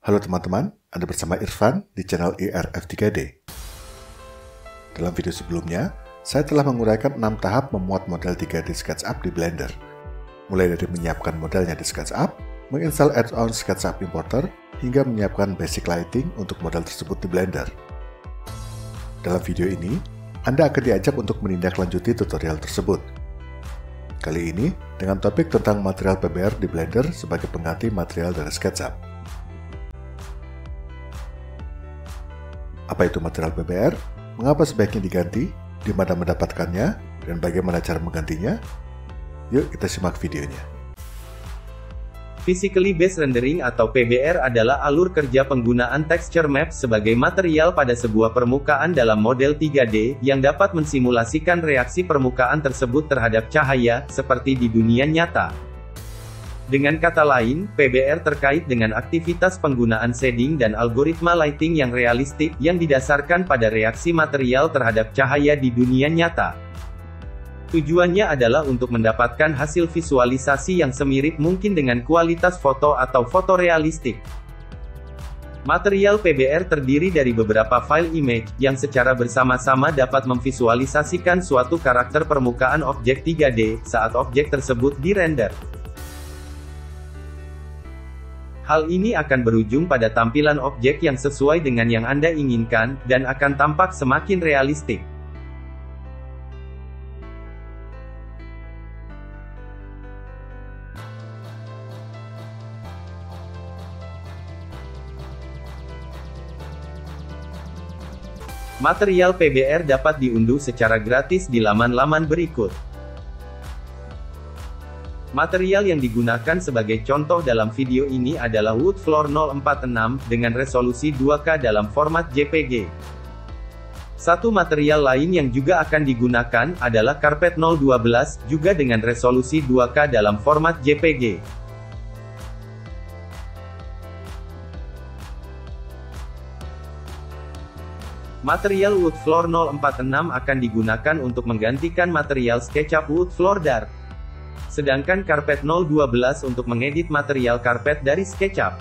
Halo teman-teman, Anda bersama Irfan di channel IRF3D. Dalam video sebelumnya, saya telah menguraikan 6 tahap memuat model 3D SketchUp di Blender. Mulai dari menyiapkan modelnya di SketchUp, menginstal add-on SketchUp Importer, hingga menyiapkan basic lighting untuk model tersebut di Blender. Dalam video ini, Anda akan diajak untuk menindaklanjuti tutorial tersebut. Kali ini, dengan topik tentang material PBR di Blender sebagai pengganti material dari SketchUp. Apa itu material PBR? Mengapa sebaiknya diganti? Di mana mendapatkannya? Dan bagaimana cara menggantinya? Yuk kita simak videonya. Physically Based Rendering atau PBR adalah alur kerja penggunaan texture map sebagai material pada sebuah permukaan dalam model 3D, yang dapat mensimulasikan reaksi permukaan tersebut terhadap cahaya, seperti di dunia nyata. Dengan kata lain, PBR terkait dengan aktivitas penggunaan shading dan algoritma lighting yang realistik, yang didasarkan pada reaksi material terhadap cahaya di dunia nyata. Tujuannya adalah untuk mendapatkan hasil visualisasi yang semirip mungkin dengan kualitas foto atau fotorealistik. Material PBR terdiri dari beberapa file image, yang secara bersama-sama dapat memvisualisasikan suatu karakter permukaan objek 3D, saat objek tersebut dirender. Hal ini akan berujung pada tampilan objek yang sesuai dengan yang Anda inginkan, dan akan tampak semakin realistik. Material PBR dapat diunduh secara gratis di laman-laman berikut. Material yang digunakan sebagai contoh dalam video ini adalah Wood Floor 046, dengan resolusi 2K dalam format JPG. Satu material lain yang juga akan digunakan adalah Carpet 012, juga dengan resolusi 2K dalam format JPG. Material Wood Floor 046 akan digunakan untuk menggantikan material SketchUp Wood Floor Dark. Sedangkan Carpet 012 untuk mengedit material karpet dari SketchUp.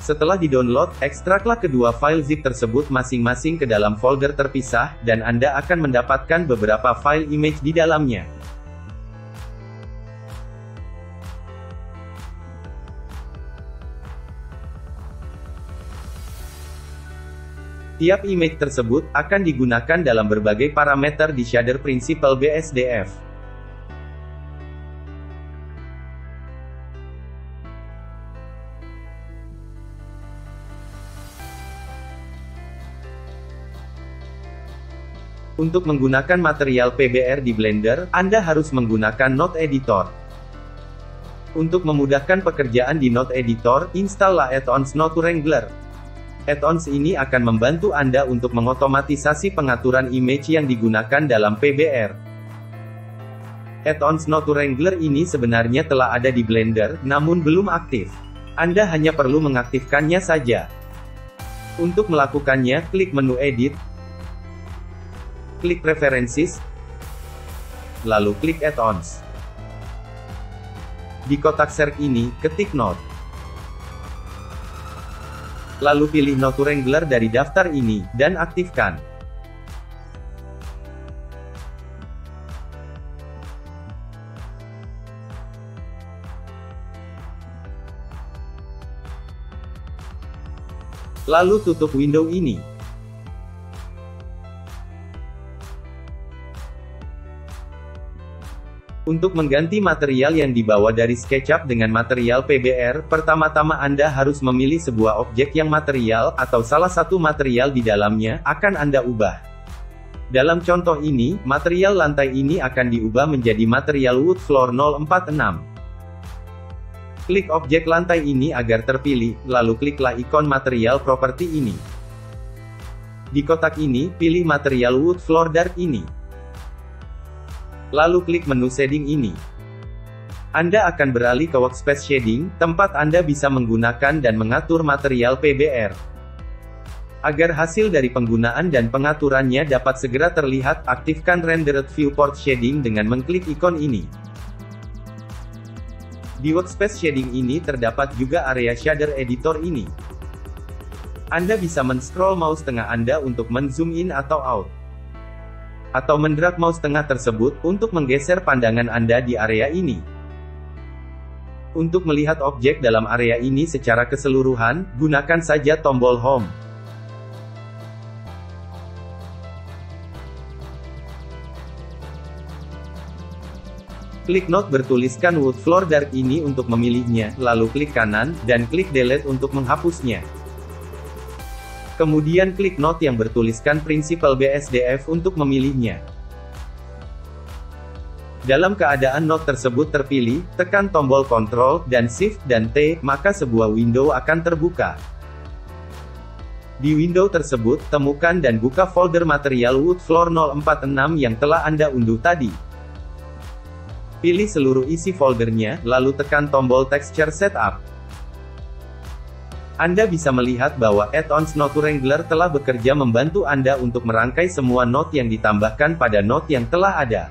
Setelah di-download, ekstraklah kedua file zip tersebut masing-masing ke dalam folder terpisah, dan Anda akan mendapatkan beberapa file image di dalamnya. Tiap image tersebut akan digunakan dalam berbagai parameter di shader Principled BSDF. Untuk menggunakan material PBR di Blender, Anda harus menggunakan Node Editor. Untuk memudahkan pekerjaan di Node Editor, install add-ons Node Wrangler. Add-ons ini akan membantu Anda untuk mengotomatisasi pengaturan image yang digunakan dalam PBR. Add-ons Node Wrangler ini sebenarnya telah ada di Blender, namun belum aktif. Anda hanya perlu mengaktifkannya saja. Untuk melakukannya, klik menu Edit, klik Preferences, lalu klik Add-ons. Di kotak search ini, ketik Node. Lalu pilih Node Wrangler dari daftar ini, dan aktifkan. Lalu tutup window ini. Untuk mengganti material yang dibawa dari SketchUp dengan material PBR, pertama-tama Anda harus memilih sebuah objek yang material, atau salah satu material di dalamnya, akan Anda ubah. Dalam contoh ini, material lantai ini akan diubah menjadi material Wood Floor 046. Klik objek lantai ini agar terpilih, lalu kliklah ikon material property ini. Di kotak ini, pilih material Wood Floor Dark ini. Lalu klik menu shading ini. Anda akan beralih ke workspace shading, tempat Anda bisa menggunakan dan mengatur material PBR. Agar hasil dari penggunaan dan pengaturannya dapat segera terlihat, aktifkan Rendered Viewport Shading dengan mengklik ikon ini. Di workspace shading ini terdapat juga area shader editor ini. Anda bisa men-scroll mouse tengah Anda untuk men-zoom in atau out. Atau mendrag mouse tengah tersebut untuk menggeser pandangan Anda di area ini. Untuk melihat objek dalam area ini secara keseluruhan, gunakan saja tombol Home. Klik not bertuliskan wood floor dark ini untuk memilihnya, lalu klik kanan, dan klik delete untuk menghapusnya. Kemudian klik not yang bertuliskan Principal BSDF untuk memilihnya. Dalam keadaan not tersebut terpilih, tekan tombol Ctrl, dan Shift, dan T, maka sebuah window akan terbuka. Di window tersebut, temukan dan buka folder material Wood Floor 046 yang telah Anda unduh tadi. Pilih seluruh isi foldernya, lalu tekan tombol Texture Setup. Anda bisa melihat bahwa Add-ons Note Wrangler telah bekerja membantu Anda untuk merangkai semua note yang ditambahkan pada note yang telah ada.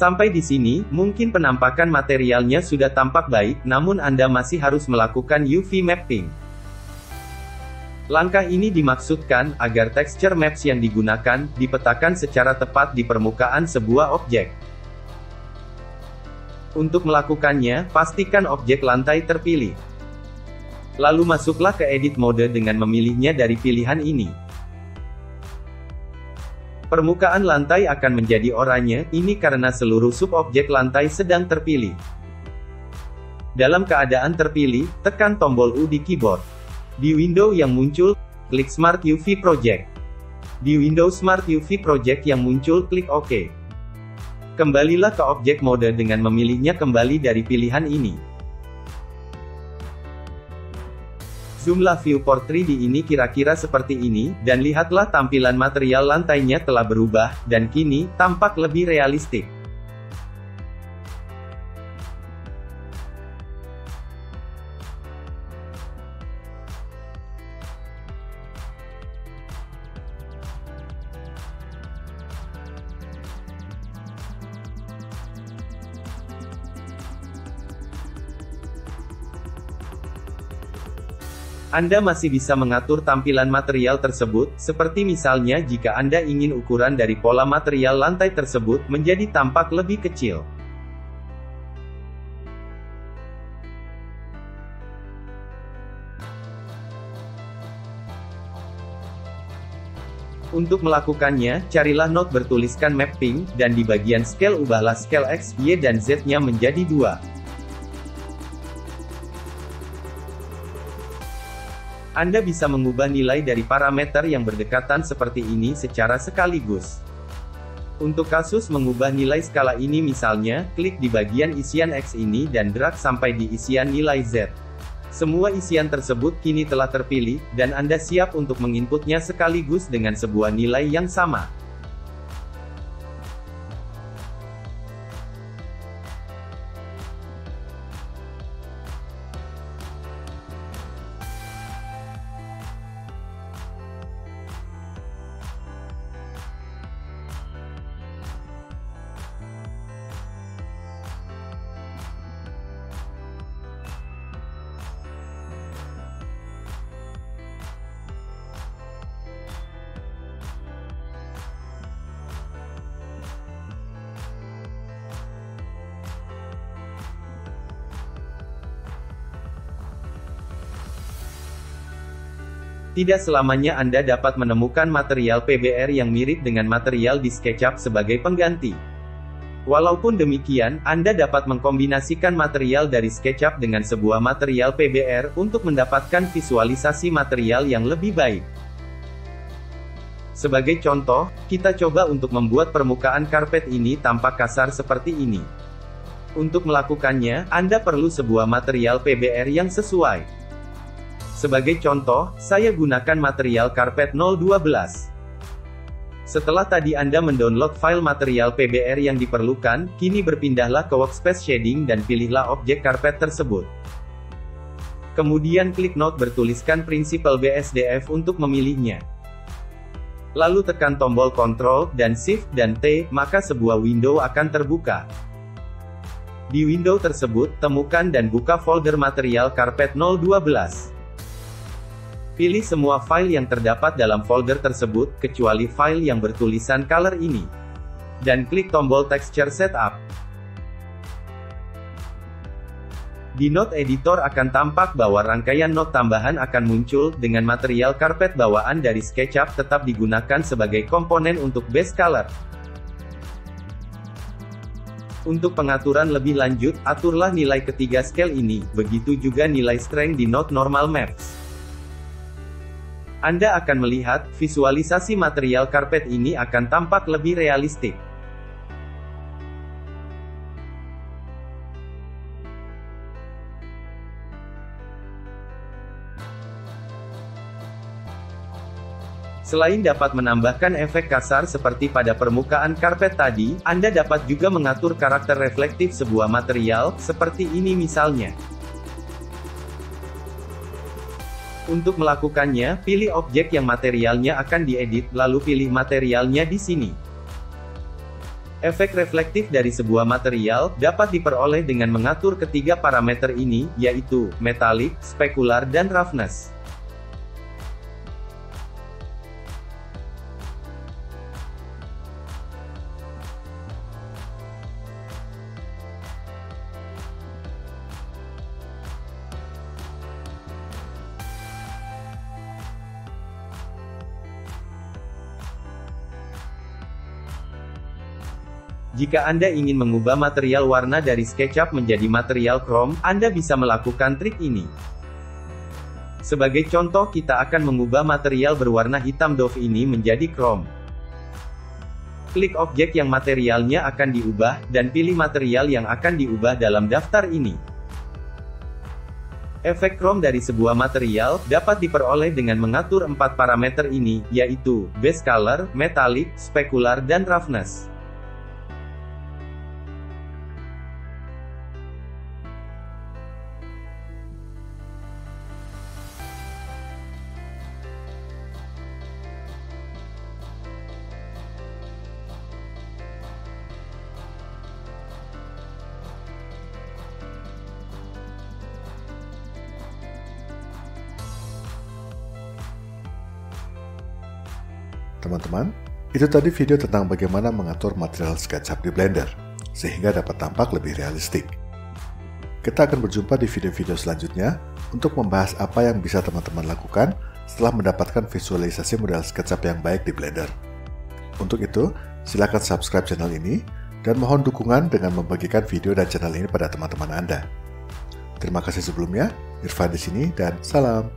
Sampai di sini, mungkin penampakan materialnya sudah tampak baik, namun Anda masih harus melakukan UV mapping. Langkah ini dimaksudkan agar texture maps yang digunakan dipetakan secara tepat di permukaan sebuah objek. Untuk melakukannya, pastikan objek lantai terpilih. Lalu masuklah ke Edit Mode dengan memilihnya dari pilihan ini. Permukaan lantai akan menjadi oranye, ini karena seluruh subobjek lantai sedang terpilih. Dalam keadaan terpilih, tekan tombol U di keyboard. Di window yang muncul, klik Smart UV Project. Di window Smart UV Project yang muncul, klik OK. Kembalilah ke objek mode dengan memilihnya kembali dari pilihan ini. Zoomlah viewport 3D ini kira-kira seperti ini, dan lihatlah tampilan material lantainya telah berubah, dan kini, tampak lebih realistik. Anda masih bisa mengatur tampilan material tersebut, seperti misalnya jika Anda ingin ukuran dari pola material lantai tersebut menjadi tampak lebih kecil. Untuk melakukannya, carilah note bertuliskan mapping, dan di bagian scale ubahlah scale X, Y dan Z-nya menjadi 2. Anda bisa mengubah nilai dari parameter yang berdekatan seperti ini secara sekaligus. Untuk kasus mengubah nilai skala ini misalnya, klik di bagian isian X ini dan drag sampai di isian nilai Z. Semua isian tersebut kini telah terpilih, dan Anda siap untuk menginputnya sekaligus dengan sebuah nilai yang sama. Tidak selamanya Anda dapat menemukan material PBR yang mirip dengan material di SketchUp sebagai pengganti. Walaupun demikian, Anda dapat mengkombinasikan material dari SketchUp dengan sebuah material PBR untuk mendapatkan visualisasi material yang lebih baik. Sebagai contoh, kita coba untuk membuat permukaan karpet ini tampak kasar seperti ini. Untuk melakukannya, Anda perlu sebuah material PBR yang sesuai. Sebagai contoh, saya gunakan material karpet 012. Setelah tadi Anda mendownload file material PBR yang diperlukan, kini berpindahlah ke Workspace Shading dan pilihlah objek karpet tersebut. Kemudian klik not bertuliskan Principal BSDF untuk memilihnya. Lalu tekan tombol Ctrl dan Shift dan T, maka sebuah window akan terbuka. Di window tersebut, temukan dan buka folder material karpet 012. Pilih semua file yang terdapat dalam folder tersebut, kecuali file yang bertulisan color ini. Dan klik tombol Texture Setup. Di Note Editor akan tampak bahwa rangkaian note tambahan akan muncul, dengan material karpet bawaan dari SketchUp tetap digunakan sebagai komponen untuk base color. Untuk pengaturan lebih lanjut, aturlah nilai ketiga scale ini, begitu juga nilai strength di Note Normal Maps. Anda akan melihat, visualisasi material karpet ini akan tampak lebih realistik. Selain dapat menambahkan efek kasar seperti pada permukaan karpet tadi, Anda dapat juga mengatur karakter reflektif sebuah material, seperti ini misalnya. Untuk melakukannya, pilih objek yang materialnya akan diedit, lalu pilih materialnya di sini. Efek reflektif dari sebuah material dapat diperoleh dengan mengatur ketiga parameter ini, yaitu metallic, specular, dan roughness. Jika Anda ingin mengubah material warna dari SketchUp menjadi material chrome, Anda bisa melakukan trik ini. Sebagai contoh, kita akan mengubah material berwarna hitam doff ini menjadi chrome. Klik objek yang materialnya akan diubah, dan pilih material yang akan diubah dalam daftar ini. Efek chrome dari sebuah material dapat diperoleh dengan mengatur 4 parameter ini, yaitu base color, metallic, specular, dan roughness. Teman-teman, itu tadi video tentang bagaimana mengatur material SketchUp di Blender, sehingga dapat tampak lebih realistik. Kita akan berjumpa di video-video selanjutnya, untuk membahas apa yang bisa teman-teman lakukan setelah mendapatkan visualisasi model SketchUp yang baik di Blender. Untuk itu, silakan subscribe channel ini, dan mohon dukungan dengan membagikan video dan channel ini pada teman-teman Anda. Terima kasih sebelumnya, Irfan di sini, dan salam!